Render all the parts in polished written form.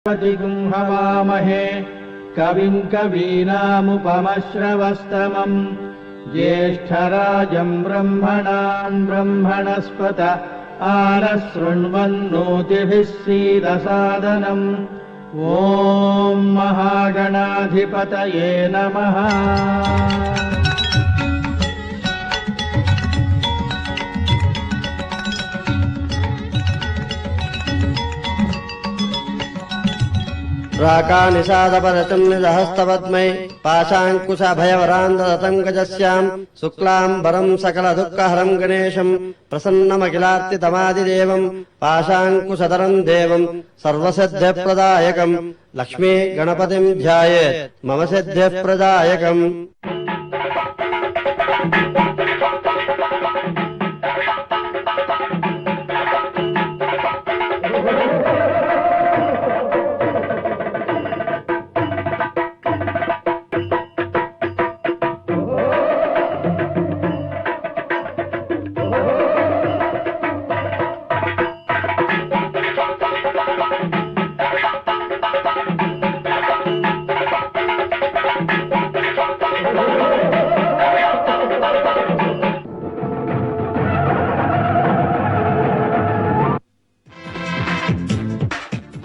हवामहे कविं कवीनामुपमश्रवस्तमम् ज्येष्ठराजं ब्रह्मणान् ब्रह्मणस्पत आनशृण्वन्नोतिभिः सीदसादनम्। ॐ महागणाधिपतये नमः। राकानिषादपरचन्निदहस्तपद्मै पाशाङ्कुशभयवरान्दततं गजस्यां शुक्लाम्बरं सकलदुःखहरं गणेशं प्रसन्नमखिलार्तितमादिदेवं पाशाङ्कुशधरं देवं सर्वसिद्धिप्रदायकं लक्ष्मी गणपतिं ध्यायेत् मम सिद्धिप्रदायकम्।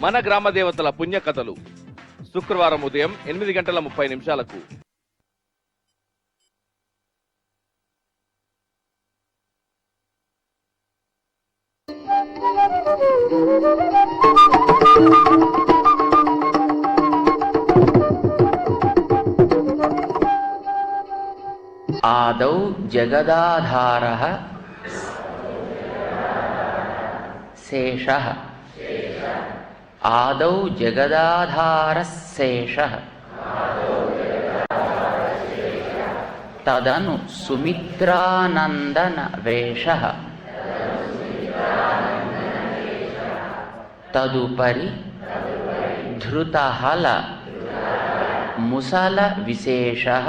మన గ్రామ దేవతల పుణ్యకథలు శుక్రవారం ఉదయం 8:30 ఆదౌ జగదాధారః శేషః ఆదౌ జగదాధారః శేషః తదను సుమిత్రానందన వేషః తదుపరి ధృతహల ముసల విశేషః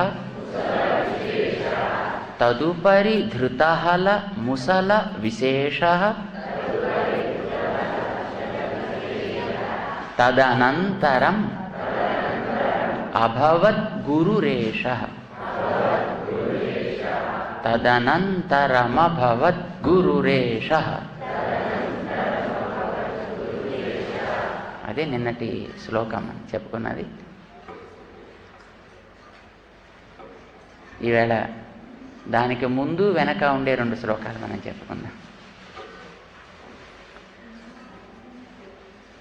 తదుపరి ధృతహల ముసల విశేషః తదనంతరం అభవద్గురురేషః తదనంతరమభవద్గురురేషః. అదే నిన్నటి శ్లోకం చెప్పుకున్నది. ఈవేళ దానికి ముందు వెనక ఉండే 2 శ్లోకాలు మనం చెప్పుకుందాం.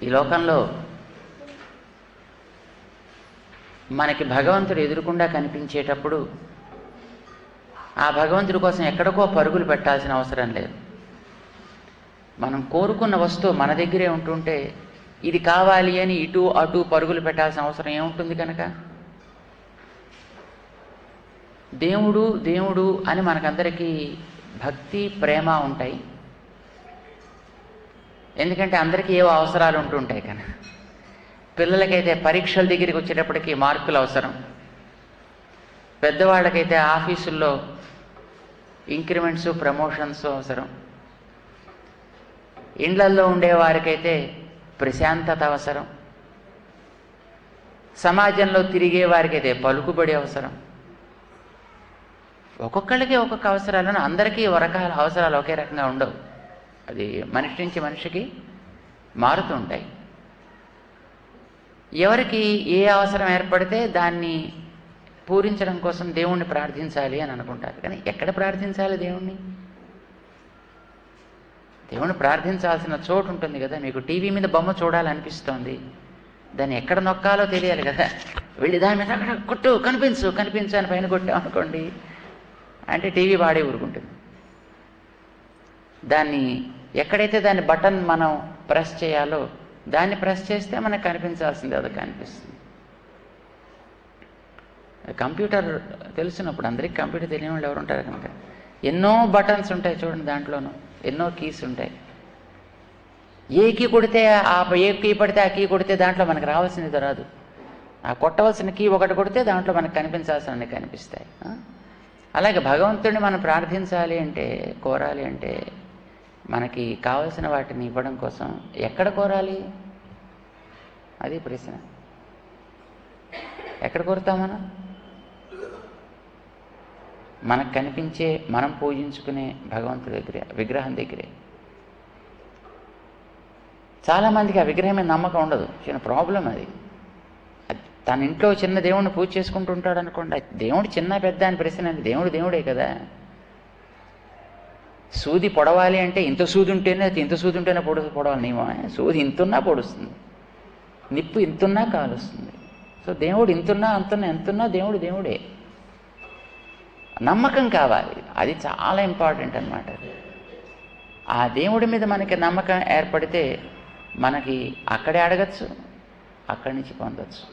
ఈ లోకంలో మనకి భగవంతుడు ఎదురుకుండా కనిపించేటప్పుడు ఆ భగవంతుడి కోసం ఎక్కడికో పరుగులు పెట్టాల్సిన అవసరం లేదు. మనం కోరుకున్న వస్తువు మన దగ్గరే ఉంటుంటే ఇది కావాలి అని ఇటు అటు పరుగులు పెట్టాల్సిన అవసరం ఏముంటుంది? కనుక దేవుడు దేవుడు అని మనకందరికీ భక్తి ప్రేమ ఉంటాయి. ఎందుకంటే అందరికీ ఏవో అవసరాలు ఉంటుంటాయి. కనుక పిల్లలకైతే పరీక్షల దగ్గరికి వచ్చేటప్పటికి మార్కులు అవసరం, పెద్దవాళ్ళకైతే ఆఫీసుల్లో ఇంక్రిమెంట్స్ ప్రమోషన్స్ అవసరం, ఇండ్లల్లో ఉండేవారికైతే ప్రశాంతత అవసరం, సమాజంలో తిరిగే వారికైతే పలుకుబడి అవసరం. ఒక్కొక్కళ్ళకి ఒక్కొక్క అవసరాలను, అందరికీ రకాల అవసరాలు ఒకే రకంగా ఉండవు. అది మనిషి నుంచి మనిషికి మారుతూ ఉంటాయి. ఎవరికి ఏ అవసరం ఏర్పడితే దాన్ని పూరించడం కోసం దేవుణ్ణి ప్రార్థించాలి అని అనుకుంటారు. కానీ ఎక్కడ ప్రార్థించాలి దేవుణ్ణి? దేవుణ్ణి ప్రార్థించాల్సిన చోటు ఉంటుంది కదా. మీకు టీవీ మీద బొమ్మ చూడాలనిపిస్తోంది, దాన్ని ఎక్కడ నొక్కాలో తెలియాలి కదా. వెళ్ళి దాని మీద అక్కడ కొట్టు, కనిపించు కనిపించు అని పైన కొట్టామనుకోండి అంటే టీవీ వాడే ఊరుకుంటుంది. దాన్ని ఎక్కడైతే దాని బటన్ మనం ప్రెస్ చేయాలో దాన్ని ప్రెస్ చేస్తే మనకు కనిపించాల్సిందే, అది కనిపిస్తుంది. కంప్యూటర్ తెలిసినప్పుడు, అందరికీ కంప్యూటర్ తెలియని వాళ్ళు ఎవరు ఉంటారు? కనుక ఎన్నో బటన్స్ ఉంటాయి చూడండి, దాంట్లోనూ ఎన్నో కీస్ ఉంటాయి. ఏ కీ కొడితే ఏ కీ పడితే ఆ కీ కొడితే దాంట్లో మనకు రావాల్సింది రాదు. ఆ కొట్టవలసిన కీ ఒకటి కొడితే దాంట్లో మనకు కనిపించాల్సినవి కనిపిస్తాయి. అలాగే భగవంతుడిని మనం ప్రార్థించాలి అంటే, కోరాలి అంటే మనకి కావలసిన వాటిని ఇవ్వడం కోసం ఎక్కడ కోరాలి? అది ప్రశ్న. ఎక్కడ కోరుతాం మనం? మనకు కనిపించే, మనం పూజించుకునే భగవంతుడి దగ్గరే, విగ్రహం దగ్గరే. చాలామందికి ఆ విగ్రహం మీద నమ్మకం ఉండదు. చిన్న ప్రాబ్లం అది. తన ఇంట్లో చిన్న దేవుడిని పూజ చేసుకుంటూ ఉంటాడు అనుకోండి. దేవుడు చిన్న పెద్ద అని ప్రశ్న అండి. దేవుడు దేవుడే కదా. సూది పొడవాలి అంటే ఇంత సూది ఉంటేనే పొడవాలి నియమమే. సూది ఇంతున్నా పొడుస్తుంది, నిప్పు ఇంతున్నా కాలుస్తుంది. సో దేవుడు ఇంతున్నా అంతున్నా ఎంతున్నా దేవుడు దేవుడే. నమ్మకం కావాలి, అది చాలా ఇంపార్టెంట్ అన్నమాట. ఆ దేవుడి మీద మనకి నమ్మకం ఏర్పడితే మనకి అక్కడే అడగచ్చు, అక్కడి నుంచి పొందొచ్చు.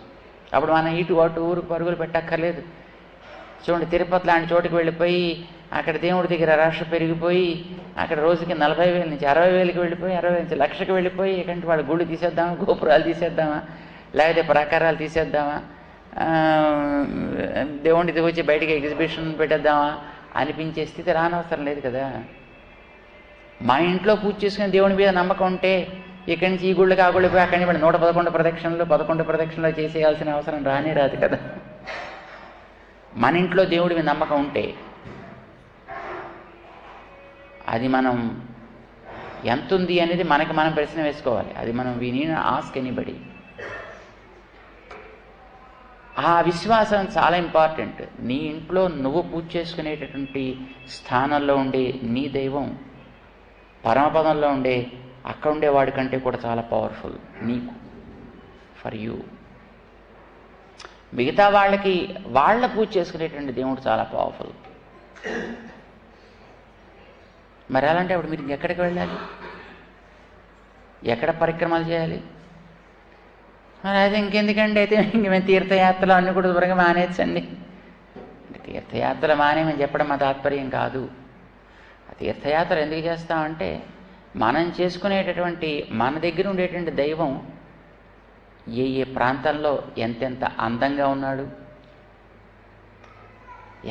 అప్పుడు మనం ఇటు అటు ఊరికి పరుగులు పెట్టక్కర్లేదు. చూడండి, తిరుపతి లాంటి చోటుకి వెళ్ళిపోయి అక్కడ దేవుడి దగ్గర రష్ పెరిగిపోయి అక్కడ రోజుకి 40,000 నుంచి 60,000కి వెళ్ళిపోయి 60,000 నుంచి 1,00,000కి వెళ్ళిపోయి ఎకంటే వాళ్ళ గుళ్ళు తీసేద్దామా, గోపురాలు తీసేద్దామా, లేకపోతే ప్రాకారాలు తీసేద్దామా, దేవుడికి వచ్చి బయటికి ఎగ్జిబిషన్ పెట్టేద్దామా అనిపించే స్థితి రానవసరం లేదు కదా. మా ఇంట్లో పూజ చేసుకునే దేవుని మీద నమ్మకం ఉంటే ఇక్కడి నుంచి ఈ గుళ్ళకి ఆ గుళ్ళకి పోయి అక్కడి నుంచి 11 ప్రదక్షిణలు చేసేయాల్సిన అవసరం రానే రాదు కదా. మన ఇంట్లో దేవుడి మీద నమ్మకం ఉంటే అది మనం ఎంత ఉంది అనేది మనకి మనం ప్రశ్న వేసుకోవాలి. అది మనం వీ నీడ్ ఆస్క్ ఎనీబడి. ఆ విశ్వాసం చాలా ఇంపార్టెంట్. నీ ఇంట్లో నువ్వు పూజ చేసుకునేటటువంటి స్థానంలో ఉండే నీ దైవం పరమపదంలో ఉండే అక్కడ ఉండేవాడి కంటే కూడా చాలా పవర్ఫుల్ నీకు, ఫర్ యూ. మిగతా వాళ్ళకి వాళ్ళ పూజ చేసుకునేటువంటి దేవుడు చాలా పవర్ఫుల్. మరి అలాంటి అప్పుడు మీరు ఎక్కడికి వెళ్ళాలి, ఎక్కడ పరిక్రమలు చేయాలి? మరి అయితే ఇంకెందుకండి, అయితే ఇంక మేము తీర్థయాత్రలు అన్నీ కూడా దూరంగా మానేచ్చండి. తీర్థయాత్రలు మానేమని చెప్పడం మా తాత్పర్యం కాదు. ఆ తీర్థయాత్ర ఎందుకు చేస్తామంటే మనం చేసుకునేటటువంటి మన దగ్గర ఉండేటువంటి దైవం ఏ ఏ ప్రాంతంలో ఎంతెంత అందంగా ఉన్నాడు,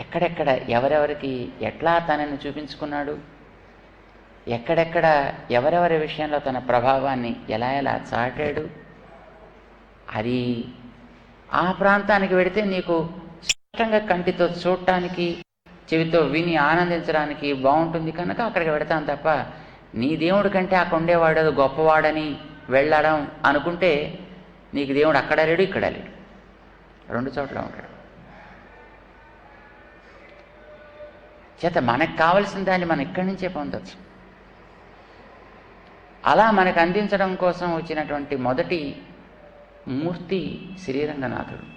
ఎక్కడెక్కడ ఎవరెవరికి ఎట్లా తనని చూపించుకున్నాడు, ఎక్కడెక్కడ ఎవరెవరి విషయంలో తన ప్రభావాన్ని ఎలా ఎలా చాటాడు, అది ఆ ప్రాంతానికి వెడితే నీకు స్పష్టంగా కంటితో చూడటానికి, చెవితో విని ఆనందించడానికి బాగుంటుంది కనుక అక్కడికి వెడతాను తప్ప నీ దేవుడి కంటే అక్కడ ఉండేవాడు గొప్పవాడని వెళ్ళడం అనుకుంటే నీకు దేవుడు అక్కడ లేడు, ఇక్కడ లేడు, 2 చోట్ల ఉంటాడు. చేత మనకు కావలసిన దాన్ని మనం ఇక్కడి నుంచే పొందొచ్చు. అలా మనకు అందించడం కోసం వచ్చినటువంటి మొదటి మూర్తి శ్రీరంగనాథుడు.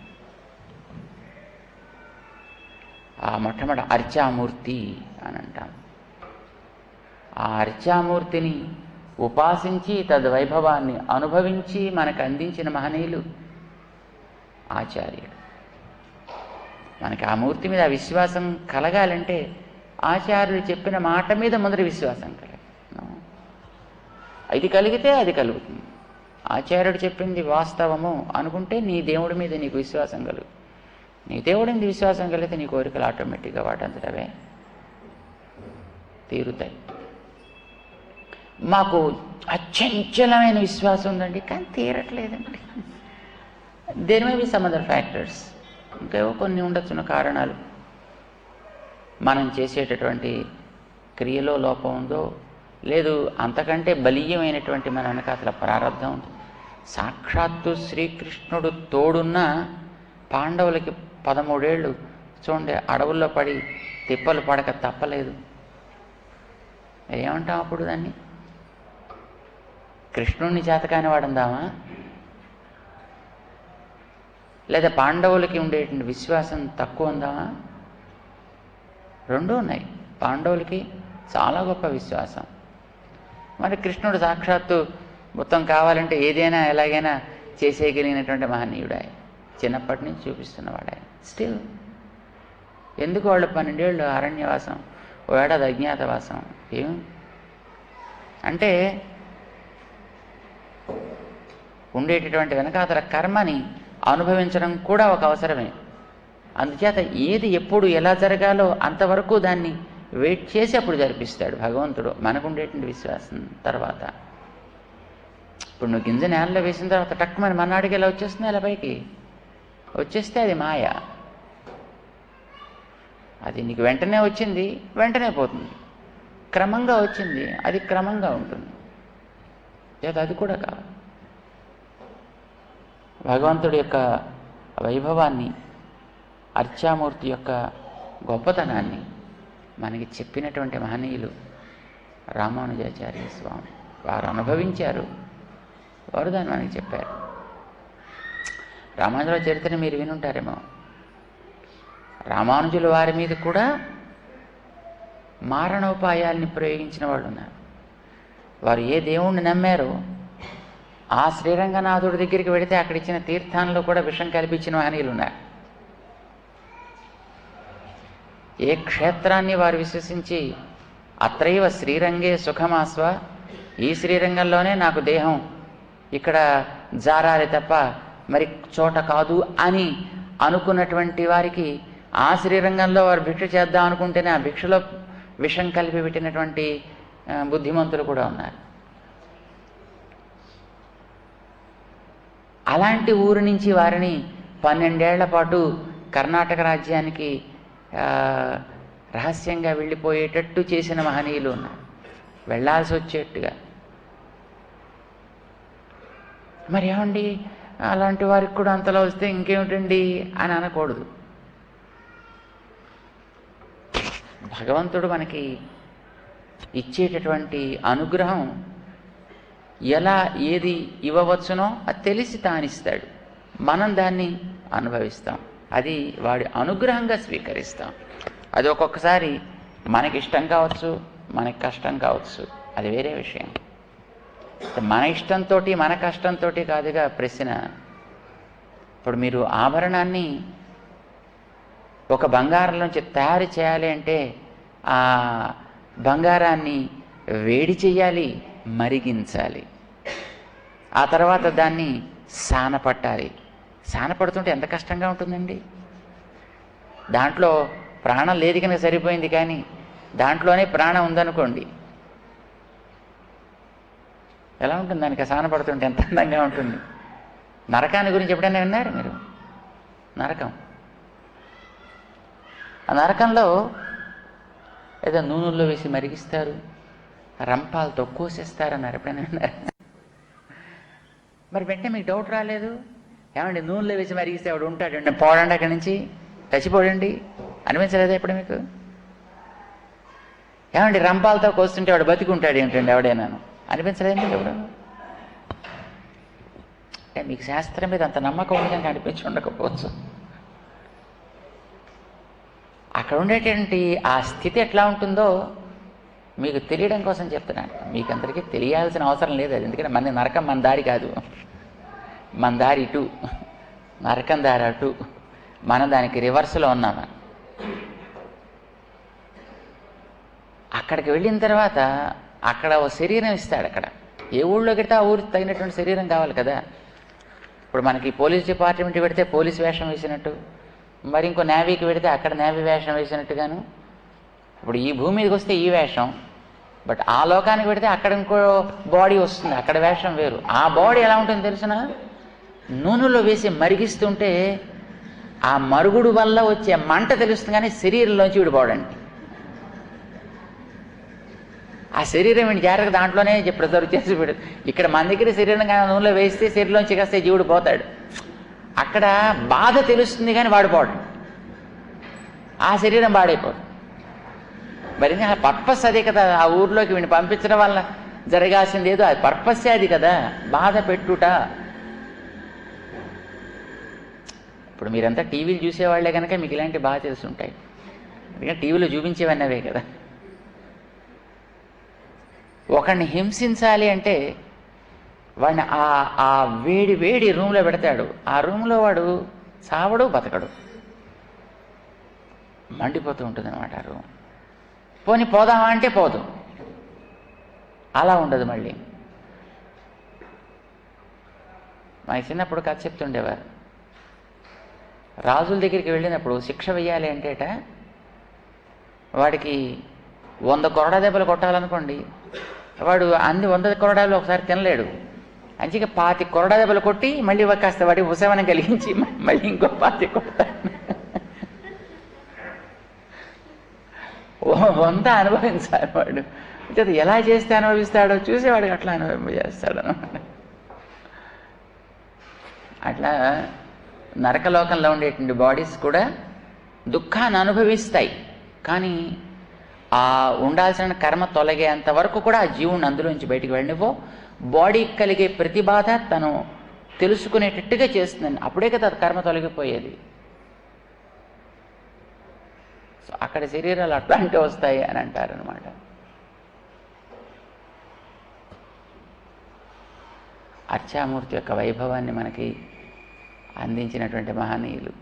ఆ మొట్టమొదటి అర్చామూర్తి అని అంటాం. ఆ అర్చామూర్తిని ఉపాసించి తద్వైభవాన్ని అనుభవించి మనకు అందించిన మహనీయులు ఆచార్యుడు. మనకి ఆ మూర్తి మీద విశ్వాసం కలగాలంటే ఆచార్యుడు చెప్పిన మాట మీద మొదటి విశ్వాసం కలగాలి. ఇది కలిగితే అది కలుగుతుంది. ఆచార్యుడు చెప్పింది వాస్తవము అనుకుంటే నీ దేవుడి మీద నీకు విశ్వాసం కలుగు. నీ దేవుడి మీద విశ్వాసం కలిగితే నీ కోరికలు ఆటోమేటిక్గా వాటంతటవే తీరుతాయి. మాకు అచంచలమైన విశ్వాసం ఉందండి, కానీ తీరట్లేదండి. There may be some other factors, ఇంకేవో కొన్ని ఉండొచ్చున్న కారణాలు. మనం చేసేటటువంటి క్రియలో లోపం ఉందో, లేదు అంతకంటే బలీయమైనటువంటి మన వెనకాతల ప్రారంధం ఉంది. సాక్షాత్తు శ్రీకృష్ణుడు తోడున్న పాండవులకి 13 ఏళ్ళు చూడండి అడవుల్లో పడి తిప్పలు పడక తప్పలేదు. ఏమంటాం అప్పుడు దాన్ని? కృష్ణుడిని చేతకాని వాడందామా, లేదా పాండవులకి ఉండేటువంటి విశ్వాసం తక్కువ ఉందామా? 2 ఉన్నాయి. పాండవులకి చాలా గొప్ప విశ్వాసం, మరి కృష్ణుడు సాక్షాత్తు మొత్తం కావాలంటే ఏదైనా ఎలాగైనా చేసేయగలిగినటువంటి మహనీయుడు ఆయన, చిన్నప్పటి నుంచి చూపిస్తున్నవాడు ఆయన. స్టిల్ ఎందుకు వాళ్ళు 12 ఏళ్ళు అరణ్యవాసం, ఓ ఏడాది అజ్ఞాతవాసం? ఏం అంటే ఉండేటటువంటి వెనకాతల కర్మని అనుభవించడం కూడా ఒక అవసరమే. అందుచేత ఏది ఎప్పుడు ఎలా జరగాలో అంతవరకు దాన్ని వెయిట్ చేసి అప్పుడు జరిపిస్తాడు భగవంతుడు మనకు ఉండేటువంటి విశ్వాసం. తర్వాత ఇప్పుడు నువ్వు గింజ నేలలో వేసిన తర్వాత టక్కుమని మన్నాడికి ఎలా వచ్చేస్తుంది, అలా పైకి వచ్చేస్తే అది మాయ. అది నీకు వెంటనే వచ్చింది, వెంటనే పోతుంది. క్రమంగా వచ్చింది, అది క్రమంగా ఉంటుంది. అది కూడా కాదు. భగవంతుడి యొక్క వైభవాన్ని, అర్చామూర్తి యొక్క గొప్పతనాన్ని మనకి చెప్పినటువంటి మహనీయులు రామానుజాచార్య స్వామి. వారు అనుభవించారు, వారు దాన్ని మనకి చెప్పారు. రామానుజుల చరిత్రని మీరు వినుంటారేమో. రామానుజుల వారి మీద కూడా మారణోపాయాల్ని ప్రయోగించిన వాళ్ళు ఉన్నారు. వారు ఏ దేవుణ్ణి నమ్మారో ఆ శ్రీరంగనాథుడి దగ్గరికి వెళితే అక్కడ ఇచ్చిన తీర్థాల్లో కూడా విషం కల్పించిన మహనీయులు ఉన్నారు. ఏ క్షేత్రాన్ని వారు విశ్వసించి అత్రైవ శ్రీరంగే సుఖమాస్వ, ఈ శ్రీరంగంలోనే నాకు దేహం ఇక్కడ జారాలి తప్ప మరి చోట కాదు అని అనుకున్నటువంటి వారికి ఆ శ్రీరంగంలో వారు భిక్ష చేద్దాం అనుకుంటేనే ఆ భిక్షలో విషం కలిపి పెట్టినటువంటి బుద్ధిమంతులు కూడా ఉన్నారు. అలాంటి ఊరు నుంచి వారిని 12 ఏళ్ల పాటు కర్ణాటక రాజ్యానికి రహస్యంగా వెళ్ళిపోయేటట్టు చేసిన మహనీయులు ఉన్నారు, వెళ్ళాల్సి వచ్చేట్టుగా. మరి ఏమండి అలాంటి వారికి కూడా అంతలో వస్తే ఇంకేమిటండి అని అనకూడదు. భగవంతుడు మనకి ఇచ్చేటటువంటి అనుగ్రహం ఎలా ఏది ఇవ్వవచ్చునో అది తెలిసి తానిస్తాడు. మనం దాన్ని అనుభవిస్తాం, అది వాడి అనుగ్రహంగా స్వీకరిస్తాం. అది ఒక్కొక్కసారి మనకి ఇష్టం కావచ్చు, మనకి కష్టం కావచ్చు, అది వేరే విషయం. మన ఇష్టంతో మన కష్టంతో కాదుగా ప్రశ్న. ఇప్పుడు మీరు ఆభరణాన్ని ఒక బంగారం నుంచి తయారు చేయాలి అంటే ఆ బంగారాన్ని వేడి చేయాలి, మరిగించాలి, ఆ తర్వాత దాన్ని సానపట్టాలి. సానపడుతుంటే ఎంత కష్టంగా ఉంటుందండి. దాంట్లో ప్రాణం లేదు కనుక సరిపోయింది, కానీ దాంట్లోనే ప్రాణం ఉందనుకోండి ఎలా ఉంటుంది, దానికి సానపడుతుంటే ఎంత అందంగా ఉంటుంది. నరకాన్ని గురించి ఎప్పుడైనా విన్నారు మీరు? నరకం, ఆ నరకంలో ఏదో నూనెల్లో వేసి మరిగిస్తారు, రంపాలతో కోసేస్తారన్నారు, ఎప్పుడైనా విన్నారు? మరి వెంటనే మీకు డౌట్ రాలేదు? ఏమండి నూనెలో వేసి మరిగిస్తే వాడు ఉంటాడండి, పోడండి అక్కడి నుంచి, చచ్చిపోడండి అనిపించలేదా ఇప్పుడు మీకు? ఏమండి రంపాలతో కోస్తుంటే వాడు బతికుంటాడు ఏమిటండి ఎవడైనాను అనిపించలేదండి ఎవడు? మీకు శాస్త్రం మీద అంత నమ్మకం ఉంది కానీ అనిపించి ఉండకపోవచ్చు. అక్కడ ఉండేటువంటి ఆ స్థితి ఎట్లా ఉంటుందో మీకు తెలియడం కోసం చెప్తున్నాను. మీకు అందరికీ తెలియాల్సిన అవసరం లేదు అది, ఎందుకంటే మన నరకం మన దారి కాదు, మన దారి ఇటు, నరకం దారి అటు, మనం దానికి రివర్స్లో ఉన్నాము. అక్కడికి వెళ్ళిన తర్వాత అక్కడ ఓ శరీరం ఇస్తాడు. అక్కడ ఏ ఊళ్ళోకి వెళ్తే ఆ ఊరికి తగినటువంటి శరీరం కావాలి కదా. ఇప్పుడు మనకి పోలీస్ డిపార్ట్మెంట్కి పెడితే పోలీస్ వేషం వేసినట్టు, మరి ఇంకో నేవీకి పెడితే అక్కడ నేవీ వేషం వేసినట్టుగాను. ఇప్పుడు ఈ భూమి మీదకి వస్తే ఈ వేషం, బట్ ఆ లోకానికి పెడితే అక్కడ ఇంకో బాడీ వస్తుంది, అక్కడ వేషం వేరు. ఆ బాడీ ఎలా ఉంటుందో తెలుసునా? నూనెలో వేసి మరిగిస్తుంటే ఆ మరుగుడు వల్ల వచ్చే మంట తెలుస్తుంది, కానీ శరీరంలోంచి విడిపోవడండి. ఆ శరీరం ఏంటి జాగ్రత్త దాంట్లోనే ప్రిజర్వ్ చేసి పెడు. ఇక్కడ మన దగ్గర శరీరం కానీ నూనెలో వేస్తే శరీరంలోంచి కాస్తే జీవుడు పోతాడు. అక్కడ బాధ తెలుస్తుంది కానీ వాడిపోవడం, ఆ శరీరం పాడైపోదు. మరి ఆ పర్పస్ అదే కదా, ఆ ఊర్లోకి వీడిని పంపించడం వల్ల జరగాల్సింది ఏదో అది పర్పస్ అది కదా, బాధ పెట్టుట. ఇప్పుడు మీరంతా టీవీలు చూసేవాళ్లే కనుక మీకు ఇలాంటి బాగా తెలుసుంటాయి, ఎందుకంటే టీవీలో చూపించేవన్నీ అవే కదా. ఒకడిని హింసించాలి అంటే వాడిని ఆ వేడి వేడి రూమ్లో పెడతాడు. ఆ రూమ్లో వాడు చావడు బతకడు, మండిపోతూ ఉంటుంది అనమాట ఆ రూమ్. పోనీ పోదామా అంటే పోదు, అలా ఉండదు. మళ్ళీ మా చిన్నప్పుడు కథ చెప్తుండేవారు. రాజుల దగ్గరికి వెళ్ళినప్పుడు శిక్ష వెయ్యాలి అంటేట వాడికి 100 కొరడా దెబ్బలు కొట్టాలనుకోండి, వాడు అన్ని 100 కొరడాలు ఒకసారి తినలేడు. అంచిక 5 కొరడా దెబ్బలు కొట్టి మళ్ళీ కాస్త వాడి ఉపశమనం కలిగించి మళ్ళీ ఇంకో 5 కొడతాడు. వంద అనుభవించాలి వాడు. అంటే ఎలా చేస్తే అనుభవిస్తాడో చూసేవాడికి అట్లా అనుభవింపజేస్తాడు అనమాట. అట్లా నరకలోకంలో ఉండేటువంటి బాడీస్ కూడా దుఃఖాన్ని అనుభవిస్తాయి, కానీ ఆ ఉండాల్సిన కర్మ తొలగేంత వరకు కూడా ఆ జీవుని అందులోంచి బయటికి వెళ్ళనివ్వో. బాడీకి కలిగే ప్రతి బాధ తను తెలుసుకునేటట్టుగా చేస్తుందని, అప్పుడే కదా కర్మ తొలగిపోయేది. సో అక్కడ శరీరాలు అట్లాంటివి వస్తాయి అని అంటారనమాట. అర్చామూర్తి యొక్క వైభవాన్ని మనకి అందించినటువంటి మహనీయులు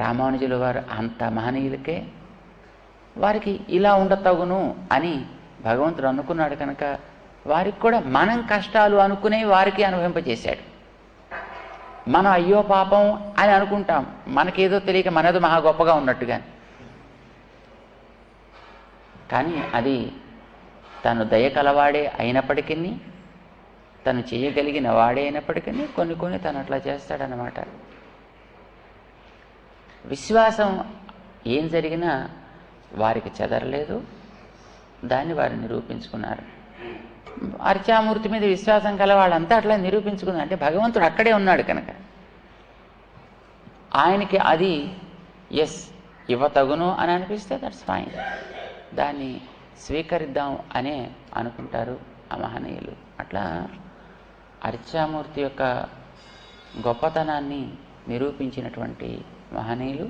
రామానుజుల వారు. అంత మహనీయులకే వారికి ఇలా ఉండతగును అని భగవంతుడు అనుకున్నాడు కనుక వారికి కూడా మనం కష్టాలు అనుకునే వారికి అనుభవింపజేశాడు. మనం అయ్యో పాపం అని అనుకుంటాం, మనకేదో తెలియక మనది మహా గొప్పగా ఉన్నట్టుగా. కానీ అది తను దయ కలవాడే అయినప్పటికీ, తను చేయగలిగిన వాడే అయినప్పటికీ కొన్ని తను అట్లా చేస్తాడనమాట. విశ్వాసం ఏం జరిగినా వారికి చెదరలేదు, దాన్ని వారు నిరూపించుకున్నారు. అర్చామూర్తి మీద విశ్వాసం కల వాళ్ళంతా అట్లా నిరూపించుకున్నారు. అంటే భగవంతుడు అక్కడే ఉన్నాడు కనుక ఆయనకి అది ఎస్ ఇవ్వతగును అని అనిపిస్తే దట్స్ ఫైన్, దాన్ని స్వీకరిద్దాం అనే అనుకుంటారు ఆ మహనీయులు. అట్లా అర్చామూర్తి యొక్క గొప్పతనాన్ని నిరూపించినటువంటి మహనీయులు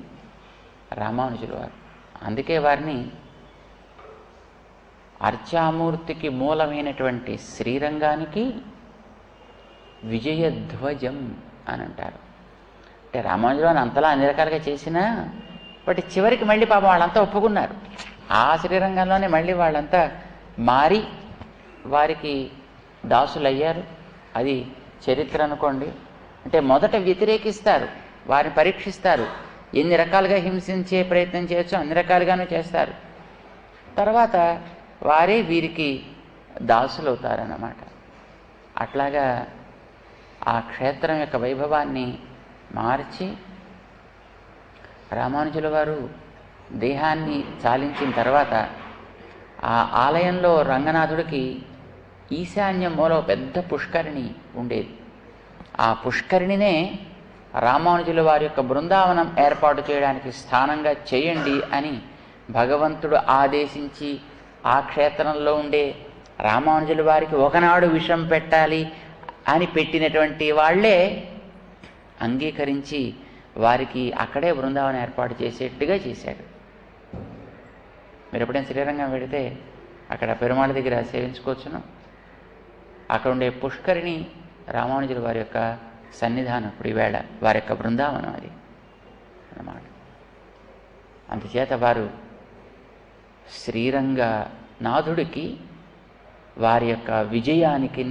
రామానుజుల వారు. అందుకే వారిని అర్చామూర్తికి మూలమైనటువంటి శ్రీరంగానికి విజయధ్వజం అని అంటారు. అంటే రామానుజులను అంతలా అన్ని రకాలుగా చేసినా బట్ చివరికి మళ్ళీ పాపం వాళ్ళంతా ఒప్పుకున్నారు. ఆ శ్రీరంగంలోనే మళ్ళీ వాళ్ళంతా మారి వారికి దాసులయ్యారు. అది చరిత్ర అనుకోండి. అంటే మొదట వ్యతిరేకిస్తారు, వారిని పరీక్షిస్తారు, ఎన్ని రకాలుగా హింసించే ప్రయత్నం చేయొచ్చో అన్ని రకాలుగానూ చేస్తారు. తర్వాత వారే వీరికి దాసులవుతారన్నమాట. అట్లాగా ఆ క్షేత్రం యొక్క వైభవాన్ని మార్చి రామానుజుల వారు దేహాన్ని చాలించిన తర్వాత ఆ ఆలయంలో రంగనాథుడికి ఈశాన్య మూల పెద్ద పుష్కరిణి ఉండేది. ఆ పుష్కరిణినే రామానుజుల వారి యొక్క బృందావనం ఏర్పాటు చేయడానికి స్థానంగా చేయండి అని భగవంతుడు ఆదేశించి ఆ క్షేత్రంలో ఉండే రామానుజుల వారికి ఒకనాడు విషం పెట్టాలి అని పెట్టినటువంటి వాళ్ళే అంగీకరించి వారికి అక్కడే బృందావనం ఏర్పాటు చేసేట్టుగా చేశాడు. మీరు ఎప్పుడైనా శ్రీరంగం వెళితే అక్కడ పెరుమాళ దగ్గర సేవించుకోవచ్చును. అక్కడ ఉండే పుష్కరిణి రామానుజుల వారి యొక్క సన్నిధానం, ఇప్పుడు ఈవేళ వారి యొక్క బృందావనం అది అన్నమాట. అందుచేత వారు శ్రీరంగ నాథుడికి వారి యొక్క విజయానికి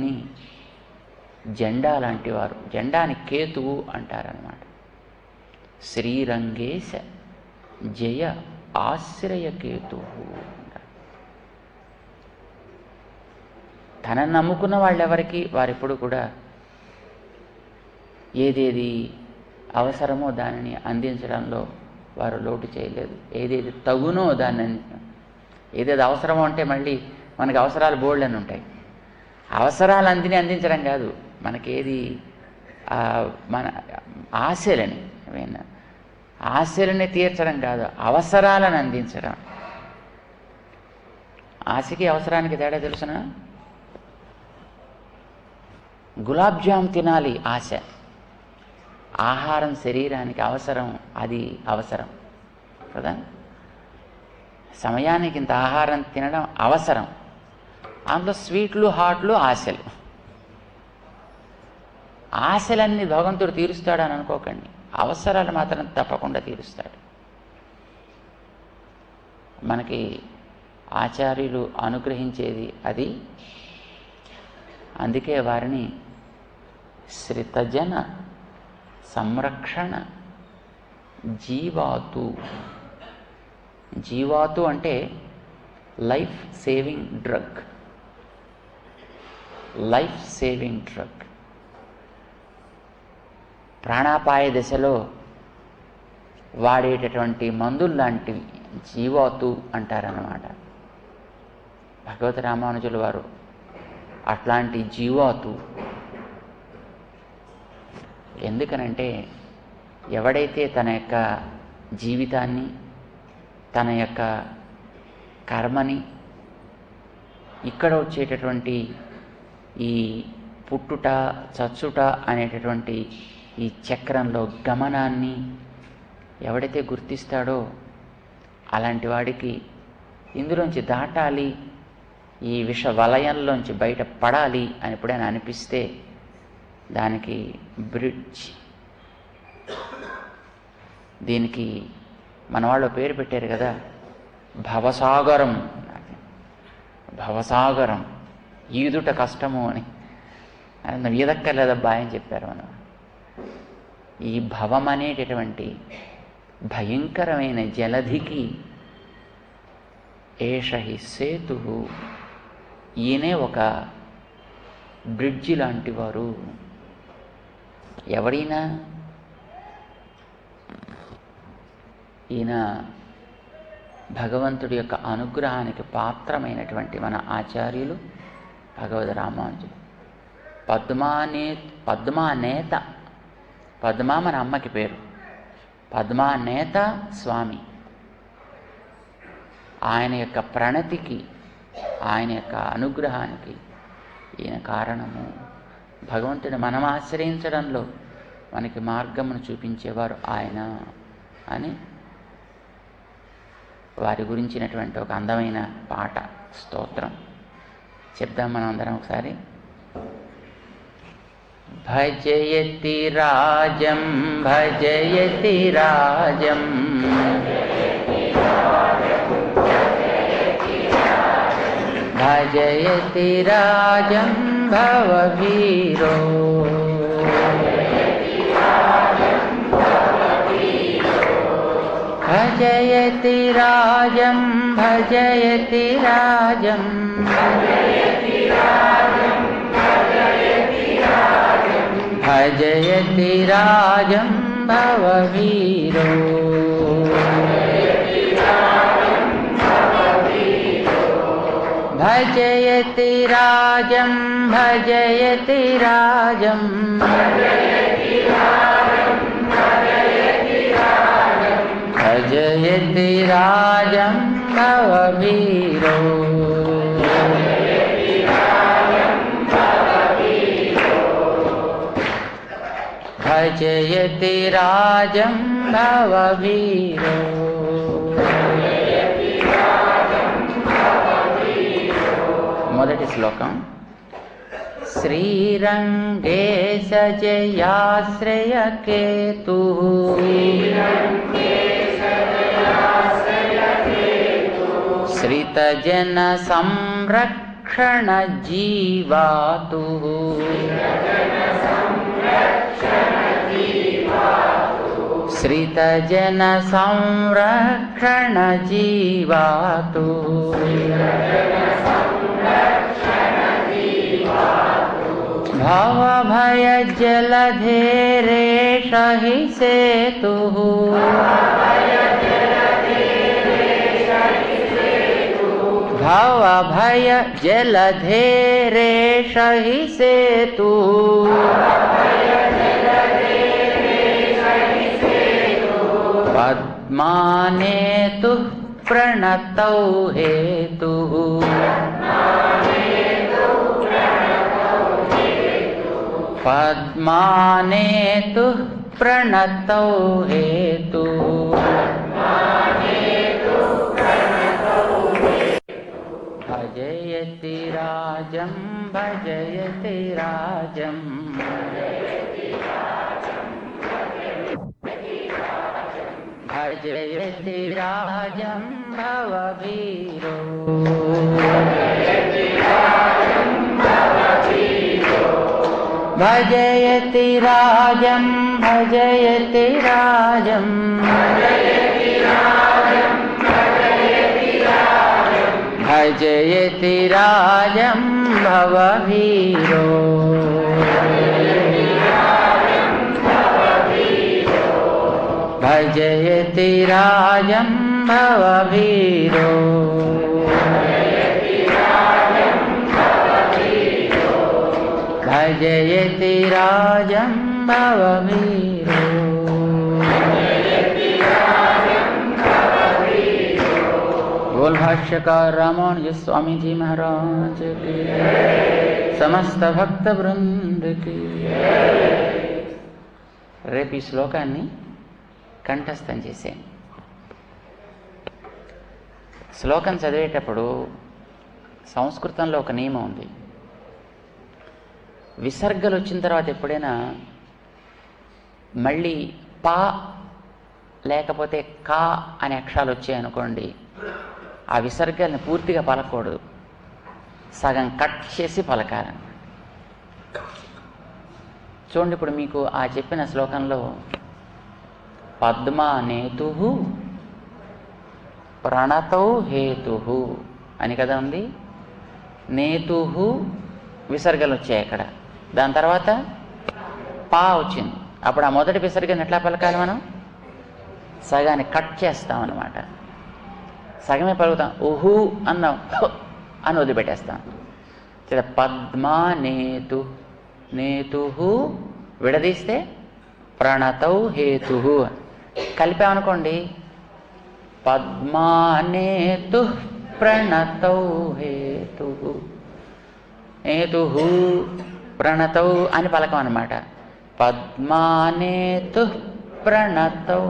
జెండా లాంటి వారు. జెండాని కేతువు అంటారనమాట. శ్రీరంగేశ జయ ఆశ్రయకేతువు అంటారు. తనను నమ్ముకున్న వాళ్ళెవరికి వారెప్పుడు కూడా ఏదేది అవసరమో దానిని అందించడంలో వారు లోటు చేయలేదు. ఏదేది తగునో దాన్ని అందించడం. ఏదేది అవసరమో అంటే మళ్ళీ మనకి అవసరాలు బోల్డ్ అని ఉంటాయి. అవసరాలు అందించడం కాదు, మనకేది మన ఆశలని ఆశలని తీర్చడం కాదు, అవసరాలను అందించడం. ఆశకి అవసరానికి తేడా తెలుసునా? గులాబ్ జామ్ తినాలి ఆశ, ఆహారం శరీరానికి అవసరం, అది అవసరం కదా. సమయానికి ఇంత ఆహారం తినడం అవసరం. అందులో స్వీట్లు హాట్లు ఆశలు. ఆశలన్నీ భగవంతుడు తీరుస్తాడని అనుకోకండి, అవసరాలు మాత్రం తప్పకుండా తీరుస్తాడు. మనకి ఆచార్యులు అనుగ్రహించేది అది. అందుకే వారిని శ్రితజన సంరక్షణ జీవాతు. జీవాతు అంటే life saving drug. Life saving drug. ప్రాణాపాయ దశలో వాడేటటువంటి మందులు లాంటివి జీవాతు అంటారన్నమాట. భగవతి రామానుజుల వారు అట్లాంటి జీవాతు. ఎందుకనంటే ఎవడైతే తన యొక్క జీవితాన్ని, తన యొక్క కర్మని, ఇక్కడ వచ్చేటటువంటి ఈ పుట్టుట చచ్చుట అనేటటువంటి ఈ చక్రంలో గమనాన్ని ఎవడైతే గుర్తిస్తాడో అలాంటి వాడికి ఇందులోంచి దాటాలి, ఈ విష వలయంలోంచి బయట పడాలి అని ఎప్పుడైనా అనిపిస్తే దానికి బ్రిడ్జ్. దీనికి మన వాళ్ళు పేరు పెట్టారు కదా, భవసాగరం. భవసాగరం ఈదుట కష్టము అని. ఈదక్కర్లేదబ్బా అని చెప్పారు మనం. ఈ భవం అనేటటువంటి భయంకరమైన జలధికి ఏష హి సేతు, ఈయనే ఒక బ్రిడ్జి లాంటి వారు. ఎవరైనా ఈయన భగవంతుడి యొక్క అనుగ్రహానికి పాత్రమైనటువంటి మన ఆచార్యులు భగవద్ రామానుజులు. పద్మానేత, పద్మ మన అమ్మకి పేరు, పద్మానేత స్వామి. ఆయన యొక్క ప్రణతికి, ఆయన యొక్క అనుగ్రహానికి ఈయన కారణము. భగవంతుని మనం ఆశ్రయించడంలో మనకి మార్గమును చూపించేవారు ఆయన అని వారి గురించినటువంటి ఒక అందమైన పాట, స్తోత్రం చెప్దాం మనం అందరం ఒకసారి. భజయతి రాజం భజయతి రాజం భజయతి రాజం భవవీరో భజయతి రాజం భజయతి రాజం భజయతి రాజం భవవీరో భజయతి రాజం భజయతి రాజం భజయతి రాజం భవవీరో భజయతి రాజం భవవీరో. మొదటి శ్లోకం. శ్రీరంగే సజయాశ్రయకేతు శ్రితజన సంరక్షణ జీవాతు శ్రితజన సంరక్షణ జీవాతు భవభయ జలధేరేష హి సేతు భవభయ జలధేరేష హి సేతు పద్మానేతు ప్రణతౌ హేతు పద్మానేతు ప్రణతౌ హేతు భజయతి రాజం భజయతి రాజం భజయతి రాజం భవవీరో భజయతి రాజం భజయతి రాజం భజయతి రాజం భవవీరో భజయతి రాజం భవవీరో భజయతి రాజం భవవీరో. बोल भाष्यकार रामानुज स्वामी जी महाराज की, समस्त भक्त वृंद की. రేపు ఈ శ్లోకాన్ని కంఠస్థం చేసేయండి. శ్లోకం చదివేటప్పుడు సంస్కృతంలో ఒక నియమం ఉంది. విసర్గలు వచ్చిన తర్వాత ఎప్పుడైనా మళ్ళీ పా లేకపోతే కా అనే అక్షరాలు వచ్చాయనుకోండి, ఆ విసర్గాల్ని పూర్తిగా పలకూడదు, సగం కట్ చేసి పలకాలని. చూడండి, ఇప్పుడు మీకు ఆ చెప్పిన శ్లోకంలో పద్మా నేతు ప్రణతౌ హేతు అని కదా ఉంది. నేతు విసర్గలు వచ్చాయి అక్కడ, దాని తర్వాత పా వచ్చింది. అప్పుడు ఆ మొదటి విసర్గను ఎట్లా పలకాలి? మనం సగాన్ని కట్ చేస్తాం అన్నమాట. సగమే పలుకుతాం. ఉహు అన్నాం, అని వదిలిపెట్టేస్తాం. పద్మా నేతు, నేతు విడదీస్తే ప్రణతౌ హేతు, కలిపామనుకోండి పద్మా నేతు ప్రణతౌ హేతు, నేతు ప్రణతౌ అని పలకం అన్నమాట. పద్మా నేతు ప్రణతౌ.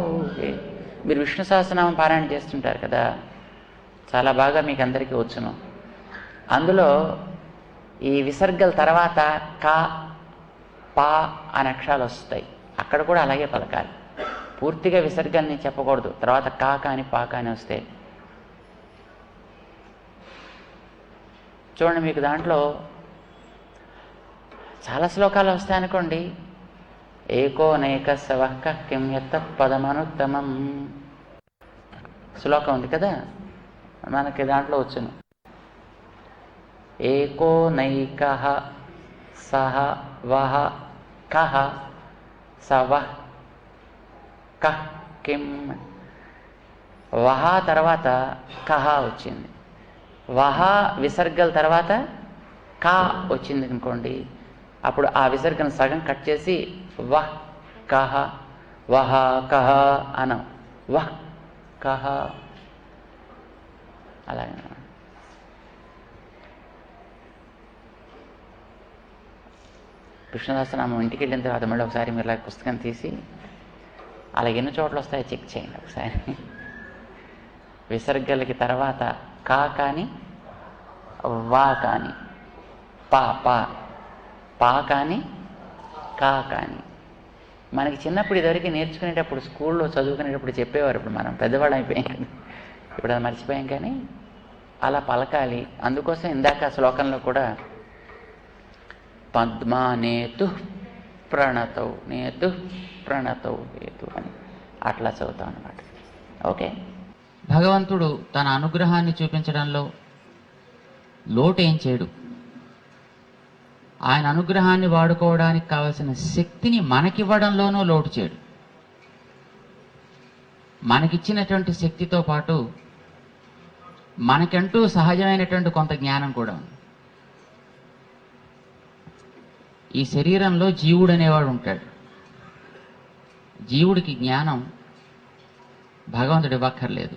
మీరు విష్ణు సహస్రనామం పారాయణ చేస్తుంటారు కదా, చాలా బాగా మీకు అందరికీ వచ్చును. అందులో ఈ విసర్గల తర్వాత కా పా అనే అక్షరాలు వస్తాయి. అక్కడ కూడా అలాగే పలకాలి. పూర్తిగా విసర్గల్ని చెప్పకూడదు. తర్వాత కా కానీ పా కానీ వస్తే చూడండి, మీకు దాంట్లో చాలా శ్లోకాలు వస్తాయనుకోండి. ఏకో నైక సవః కిం యత్త పదమనుత్తమం శ్లోకం ఉంది కదా, మనకి దాంట్లో వచ్చును. ఏకో నైకః సహ వహ కహ సవః కహ్ కిం. వహ తర్వాత కహ వచ్చింది. వహ విసర్గల తర్వాత కా వచ్చింది అనుకోండి, అప్పుడు ఆ విసర్గను సగం కట్ చేసి వహ్ కహ వహ కహ అనం. వహ్ కహ అలాగే. కృష్ణదాసనామం ఇంటికి వెళ్ళిన తర్వాత మళ్ళీ ఒకసారి మీరు ఇలా పుస్తకం తీసి అలా ఎన్ని చోట్ల వస్తాయో చెక్ చేయండి ఒకసారి. విసర్గలకి తర్వాత కా కానీ వా కానీ పా పా పా కానీ కా కానీ. మనకి చిన్నప్పుడు ఇదివరకు నేర్చుకునేటప్పుడు స్కూల్లో చదువుకునేటప్పుడు చెప్పేవారు. ఇప్పుడు మనం పెద్దవాళ్ళు అయిపోయాం కదా, ఇప్పుడు అది మర్చిపోయాం. కానీ అలా పలకాలి. అందుకోసం ఇందాక శ్లోకంలో కూడా పద్మా నేతు ప్రణతౌ, నేతు ప్రణతౌ హేతు అని అట్లా చదువుతాం అన్నమాట. ఓకే, భగవంతుడు తన అనుగ్రహాన్ని చూపించడంలో లోటు ఏం చేయడు. ఆయన అనుగ్రహాన్ని వాడుకోవడానికి కావలసిన శక్తిని మనకివ్వడంలోనూ లోటు చేయడు. మనకిచ్చినటువంటి శక్తితో పాటు మనకంటూ సహజమైనటువంటి కొంత జ్ఞానం కూడా ఉంది. ఈ శరీరంలో జీవుడు అనేవాడు ఉంటాడు. జీవుడికి జ్ఞానం భగవంతుడు ఇవ్వక్కర్లేదు.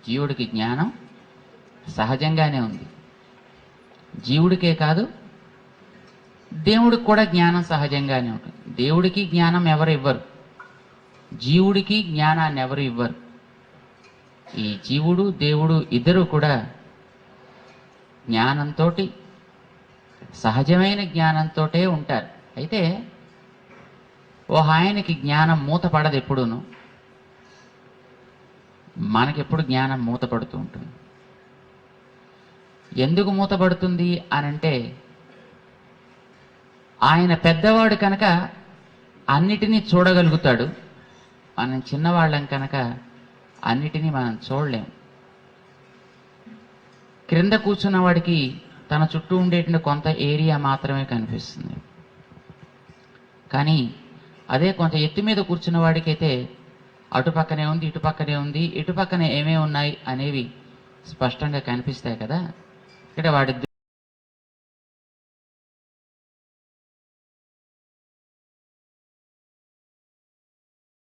జీవుడికి జ్ఞానం సహజంగానే ఉంది. జీవుడికే కాదు, దేవుడికి కూడా జ్ఞానం సహజంగానే ఉంటుంది. దేవుడికి జ్ఞానం ఎవరు ఇవ్వరు, జీవుడికి జ్ఞానాన్ని ఎవరు ఇవ్వరు. ఈ జీవుడు దేవుడు ఇద్దరు కూడా జ్ఞానంతో, సహజమైన జ్ఞానంతో ఉంటారు. అయితే ఆయనకి జ్ఞానం మూతపడదు ఎప్పుడూను. మనకెప్పుడు జ్ఞానం మూతపడుతూ ఉంటుంది. ఎందుకు మూతపడుతుంది అనంటే, ఆయన పెద్దవాడు కనుక అన్నిటినీ చూడగలుగుతాడు. మనం చిన్నవాళ్ళం కనుక అన్నిటినీ మనం చూడలేం. క్రింద కూర్చున్న వాడికి తన చుట్టూ ఉండేటువంటి కొంత ఏరియా మాత్రమే కనిపిస్తుంది. కానీ అదే కొంత ఎత్తు మీద కూర్చున్న వాడికైతే అటుపక్కనే ఉంది, ఇటుపక్కనే ఉంది, ఇటుపక్కనే ఏమేమి ఉన్నాయి అనేవి స్పష్టంగా కనిపిస్తాయి కదా. ఇక్కడ వాడి